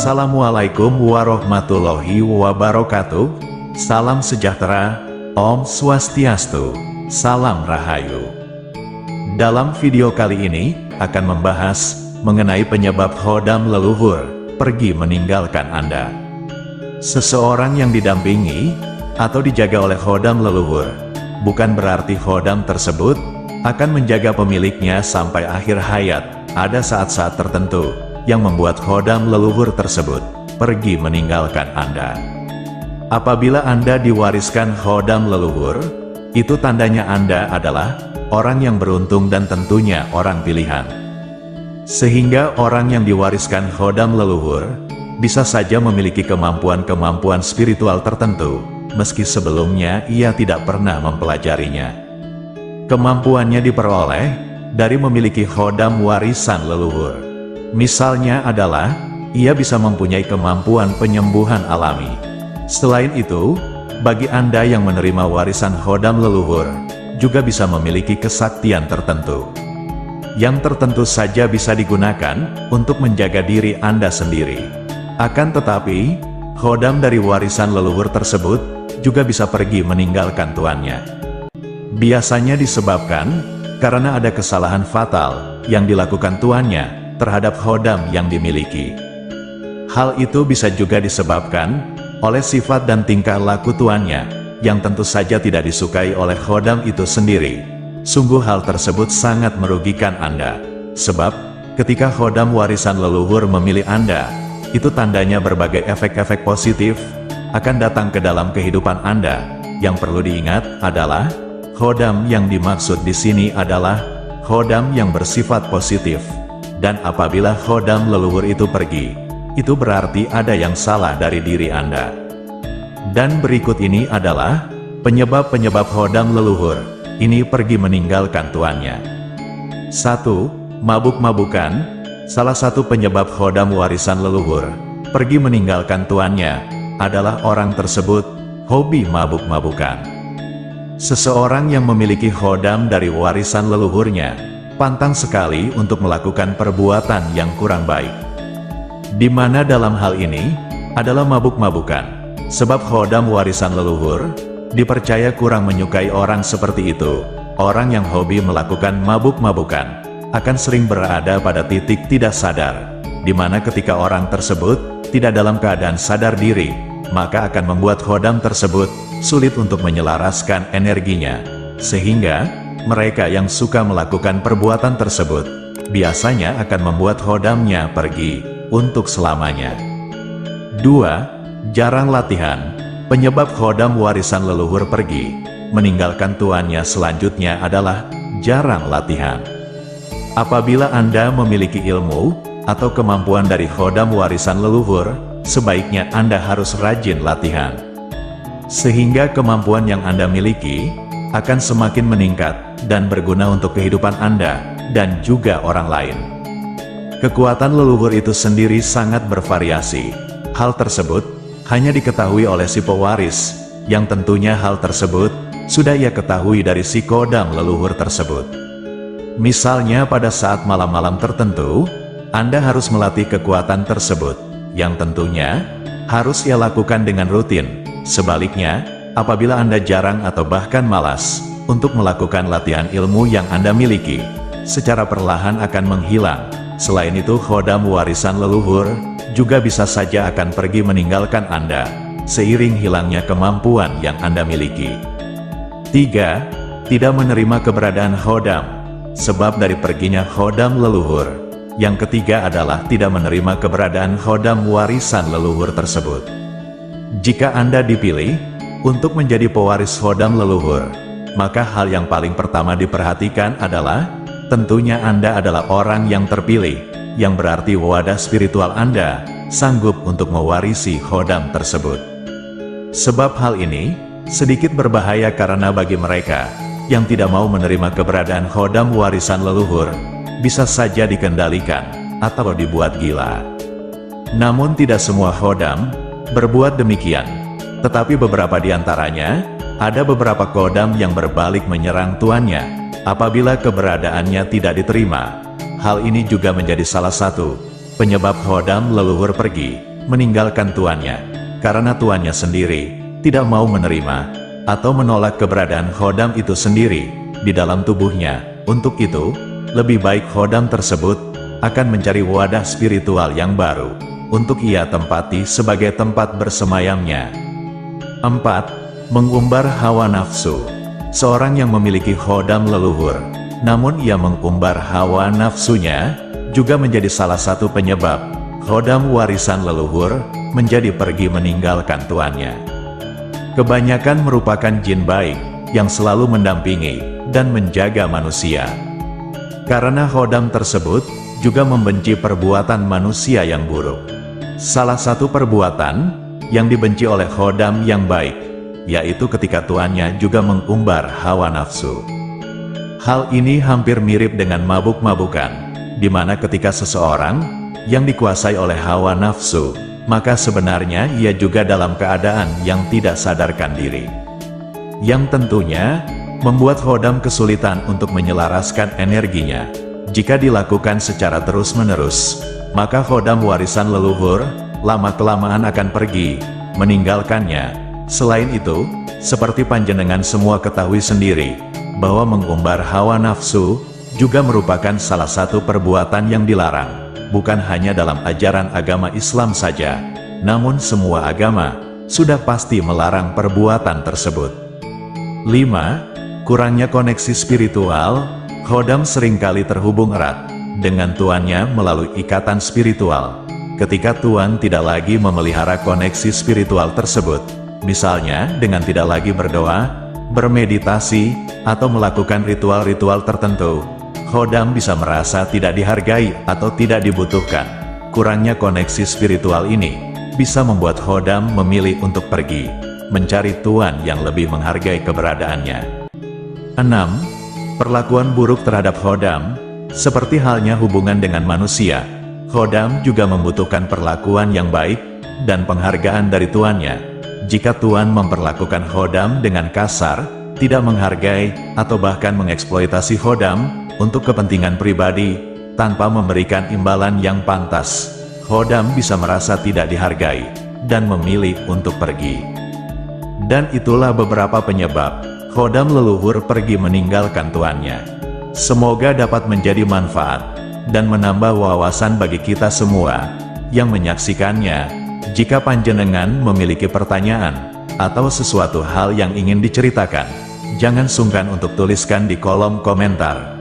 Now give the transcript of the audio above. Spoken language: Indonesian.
Assalamualaikum warahmatullahi wabarakatuh. Salam sejahtera, Om Swastiastu, Salam Rahayu. Dalam video kali ini, akan membahas mengenai penyebab khodam leluhur pergi meninggalkan Anda. Seseorang yang didampingi atau dijaga oleh khodam leluhur, bukan berarti khodam tersebut akan menjaga pemiliknya sampai akhir hayat. Ada saat-saat tertentu yang membuat khodam leluhur tersebut pergi meninggalkan Anda. Apabila Anda diwariskan khodam leluhur, itu tandanya Anda adalah orang yang beruntung dan tentunya orang pilihan. Sehingga orang yang diwariskan khodam leluhur bisa saja memiliki kemampuan-kemampuan spiritual tertentu, meski sebelumnya ia tidak pernah mempelajarinya. Kemampuannya diperoleh dari memiliki khodam warisan leluhur. Misalnya adalah, ia bisa mempunyai kemampuan penyembuhan alami. Selain itu, bagi Anda yang menerima warisan khodam leluhur, juga bisa memiliki kesaktian tertentu. Yang tertentu saja bisa digunakan untuk menjaga diri Anda sendiri. Akan tetapi, khodam dari warisan leluhur tersebut juga bisa pergi meninggalkan tuannya. Biasanya disebabkan karena ada kesalahan fatal yang dilakukan tuannya terhadap khodam yang dimiliki. Hal itu bisa juga disebabkan oleh sifat dan tingkah laku tuannya, yang tentu saja tidak disukai oleh khodam itu sendiri. Sungguh hal tersebut sangat merugikan Anda, sebab ketika khodam warisan leluhur memilih Anda, itu tandanya berbagai efek-efek positif akan datang ke dalam kehidupan Anda. Yang perlu diingat adalah, khodam yang dimaksud di sini adalah khodam yang bersifat positif. Dan apabila khodam leluhur itu pergi, itu berarti ada yang salah dari diri Anda. Dan berikut ini adalah penyebab-penyebab khodam leluhur ini pergi meninggalkan tuannya. 1. Mabuk-mabukan. Salah satu penyebab khodam warisan leluhur pergi meninggalkan tuannya adalah orang tersebut hobi mabuk-mabukan. Seseorang yang memiliki khodam dari warisan leluhurnya pantang sekali untuk melakukan perbuatan yang kurang baik. Di mana dalam hal ini adalah mabuk-mabukan, sebab khodam warisan leluhur dipercaya kurang menyukai orang seperti itu. Orang yang hobi melakukan mabuk-mabukan akan sering berada pada titik tidak sadar, di mana ketika orang tersebut tidak dalam keadaan sadar diri, maka akan membuat khodam tersebut sulit untuk menyelaraskan energinya, sehingga mereka yang suka melakukan perbuatan tersebut biasanya akan membuat khodamnya pergi untuk selamanya. 2. Jarang latihan. Penyebab khodam warisan leluhur pergi meninggalkan tuannya selanjutnya adalah jarang latihan. Apabila Anda memiliki ilmu atau kemampuan dari khodam warisan leluhur, sebaiknya Anda harus rajin latihan, sehingga kemampuan yang Anda miliki akan semakin meningkat dan berguna untuk kehidupan Anda dan juga orang lain. Kekuatan leluhur itu sendiri sangat bervariasi. Hal tersebut hanya diketahui oleh si pewaris, yang tentunya hal tersebut sudah ia ketahui dari si khodam leluhur tersebut. Misalnya pada saat malam-malam tertentu, Anda harus melatih kekuatan tersebut, yang tentunya harus ia lakukan dengan rutin. Sebaliknya, apabila Anda jarang atau bahkan malas untuk melakukan latihan ilmu yang Anda miliki, secara perlahan akan menghilang. Selain itu, khodam warisan leluhur juga bisa saja akan pergi meninggalkan Anda, seiring hilangnya kemampuan yang Anda miliki. 3. Tidak menerima keberadaan khodam. Sebab dari perginya khodam leluhur. Yang ketiga adalah tidak menerima keberadaan khodam warisan leluhur tersebut. Jika Anda dipilih untuk menjadi pewaris khodam leluhur, maka hal yang paling pertama diperhatikan adalah tentunya Anda adalah orang yang terpilih, yang berarti wadah spiritual Anda sanggup untuk mewarisi khodam tersebut. Sebab hal ini sedikit berbahaya karena bagi mereka yang tidak mau menerima keberadaan khodam warisan leluhur, bisa saja dikendalikan atau dibuat gila. Namun tidak semua khodam berbuat demikian, tetapi beberapa di antaranya, ada beberapa khodam yang berbalik menyerang tuannya apabila keberadaannya tidak diterima. Hal ini juga menjadi salah satu penyebab khodam leluhur pergi meninggalkan tuannya, karena tuannya sendiri tidak mau menerima atau menolak keberadaan khodam itu sendiri di dalam tubuhnya. Untuk itu, lebih baik khodam tersebut akan mencari wadah spiritual yang baru untuk ia tempati sebagai tempat bersemayamnya. 4. Mengumbar hawa nafsu. Seorang yang memiliki khodam leluhur, namun ia mengumbar hawa nafsunya, juga menjadi salah satu penyebab khodam warisan leluhur menjadi pergi meninggalkan tuannya. Kebanyakan merupakan jin baik yang selalu mendampingi dan menjaga manusia. Karena khodam tersebut juga membenci perbuatan manusia yang buruk. Salah satu perbuatan yang dibenci oleh khodam yang baik, yaitu ketika tuannya juga mengumbar hawa nafsu. Hal ini hampir mirip dengan mabuk-mabukan, di mana ketika seseorang yang dikuasai oleh hawa nafsu, maka sebenarnya ia juga dalam keadaan yang tidak sadarkan diri. Yang tentunya membuat khodam kesulitan untuk menyelaraskan energinya. Jika dilakukan secara terus-menerus, maka khodam warisan leluhur lama-kelamaan akan pergi meninggalkannya. Selain itu, seperti panjenengan semua ketahui sendiri, bahwa mengumbar hawa nafsu juga merupakan salah satu perbuatan yang dilarang, bukan hanya dalam ajaran agama Islam saja, namun semua agama sudah pasti melarang perbuatan tersebut. 5. Kurangnya koneksi spiritual. Khodam seringkali terhubung erat dengan tuannya melalui ikatan spiritual. Ketika tuan tidak lagi memelihara koneksi spiritual tersebut, misalnya dengan tidak lagi berdoa, bermeditasi, atau melakukan ritual-ritual tertentu, khodam bisa merasa tidak dihargai atau tidak dibutuhkan. Kurangnya koneksi spiritual ini bisa membuat khodam memilih untuk pergi, mencari tuan yang lebih menghargai keberadaannya. 6. Perlakuan buruk terhadap khodam. Seperti halnya hubungan dengan manusia, khodam juga membutuhkan perlakuan yang baik dan penghargaan dari tuannya. Jika tuan memperlakukan khodam dengan kasar, tidak menghargai, atau bahkan mengeksploitasi khodam untuk kepentingan pribadi, tanpa memberikan imbalan yang pantas, khodam bisa merasa tidak dihargai, dan memilih untuk pergi. Dan itulah beberapa penyebab khodam leluhur pergi meninggalkan tuannya. Semoga dapat menjadi manfaat, dan menambah wawasan bagi kita semua yang menyaksikannya. Jika panjenengan memiliki pertanyaan, atau sesuatu hal yang ingin diceritakan, jangan sungkan untuk tuliskan di kolom komentar.